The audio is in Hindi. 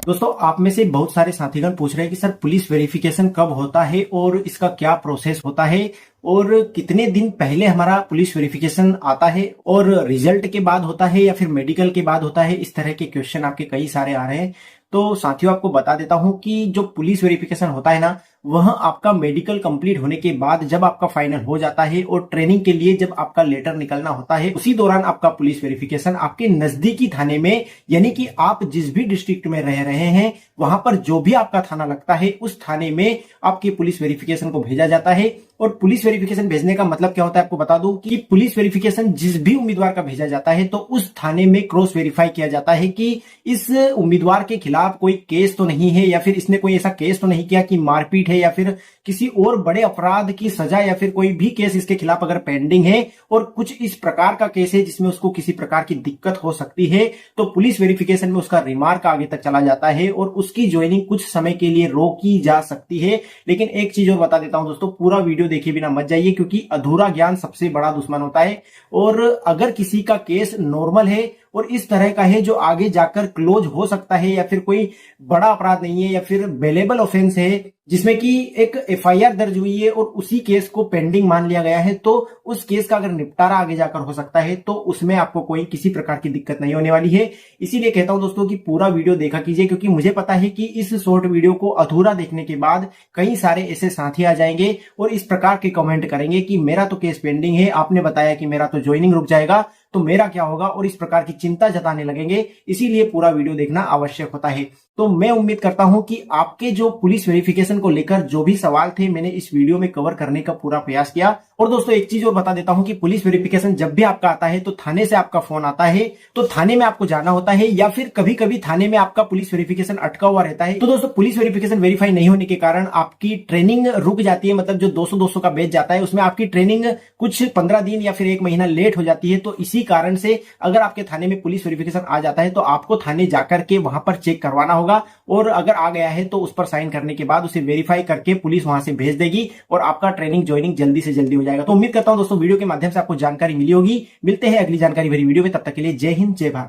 दोस्तों, आप में से बहुत सारे साथीगण पूछ रहे हैं कि सर पुलिस वेरिफिकेशन कब होता है और इसका क्या प्रोसेस होता है और कितने दिन पहले हमारा पुलिस वेरिफिकेशन आता है और रिजल्ट के बाद होता है या फिर मेडिकल के बाद होता है। इस तरह के क्वेश्चन आपके कई सारे आ रहे हैं। तो साथियों, आपको बता देता हूं कि जो पुलिस वेरिफिकेशन होता है ना, वह आपका मेडिकल कंप्लीट होने के बाद जब आपका फाइनल हो जाता है और ट्रेनिंग के लिए जब आपका लेटर निकलना होता है, उसी दौरान आपका पुलिस वेरिफिकेशन आपके नजदीकी थाने में, यानी कि आप जिस भी डिस्ट्रिक्ट में रह रहे हैं वहां पर जो भी आपका थाना लगता है उस थाने में आपके पुलिस वेरिफिकेशन को भेजा जाता है। और पुलिस वेरिफिकेशन भेजने का मतलब क्या होता है, आपको बता दूं कि पुलिस वेरिफिकेशन जिस भी उम्मीदवार का भेजा जाता है तो उस थाने में क्रॉस वेरीफाई किया जाता है कि इस उम्मीदवार के खिलाफ कोई केस तो नहीं है या फिर इसने कोई ऐसा केस तो नहीं किया कि मारपीट है या फिर किसी और बड़े अपराध की सजा या फिर कोई भी केस इसके खिलाफ अगर पेंडिंग है और कुछ इस प्रकार का केस है जिसमें उसको किसी प्रकार की दिक्कत हो सकती है, तो पुलिस वेरिफिकेशन में उसका रिमार्क आगे तक चला जाता है और उसकी ज्वाइनिंग कुछ समय के लिए रोकी जा सकती है। लेकिन एक चीज और बता देता हूं दोस्तों, पूरा वीडियो देखे बिना मत जाइए क्योंकि अधूरा ज्ञान सबसे बड़ा दुश्मन होता है। और अगर किसी का केस नॉर्मल है और इस तरह का है जो आगे जाकर क्लोज हो सकता है या फिर कोई बड़ा अपराध नहीं है या फिर बेलेबल ऑफेंस है जिसमें कि एक एफआईआर दर्ज हुई है और उसी केस को पेंडिंग मान लिया गया है, तो उस केस का अगर निपटारा आगे जाकर हो सकता है तो उसमें आपको कोई किसी प्रकार की दिक्कत नहीं होने वाली है। इसीलिए कहता हूं दोस्तों कि पूरा वीडियो देखा कीजिए, क्योंकि मुझे पता है कि इस शॉर्ट वीडियो को अधूरा देखने के बाद कई सारे ऐसे साथी आ जाएंगे और इस प्रकार के कमेंट करेंगे कि मेरा तो केस पेंडिंग है, आपने बताया कि मेरा तो ज्वाइनिंग रुक जाएगा, तो मेरा क्या होगा, और इस प्रकार की चिंता जताने लगेंगे। इसीलिए पूरा वीडियो देखना आवश्यक होता है। तो मैं उम्मीद करता हूं कि आपके जो पुलिस वेरिफिकेशन को लेकर जो भी सवाल थे मैंने इस वीडियो में कवर करने का पूरा प्रयास किया। और दोस्तों, एक चीज और बता देता हूं कि पुलिस वेरिफिकेशन जब भी आपका आता है तो थाने से आपका फोन आता है, तो थाने में आपको जाना होता है या फिर कभी कभी थाने में आपका पुलिस वेरिफिकेशन अटका हुआ रहता है। तो दोस्तों, पुलिस वेरिफिकेशन वेरीफाई नहीं होने के कारण आपकी ट्रेनिंग रुक जाती है, मतलब जो 200 का बैच जाता है उसमें आपकी ट्रेनिंग कुछ 15 दिन या फिर 1 महीना लेट हो जाती है। तो इसी कारण से अगर आपके थाने में पुलिस वेरिफिकेशन आ जाता है तो आपको थाने जाकर के वहां पर चेक करवाना होगा और अगर आ गया है तो उस पर साइन करने के बाद उसे वेरीफाई करके पुलिस वहां से भेज देगी और आपका ट्रेनिंग ज्वाइनिंग जल्दी से जल्दी हो जाएगा। तो उम्मीद करता हूं दोस्तों वीडियो के माध्यम से आपको जानकारी मिली होगी। मिलते हैं अगली जानकारी भरी वीडियो में, तब तक के लिए जय हिंद जय भारत।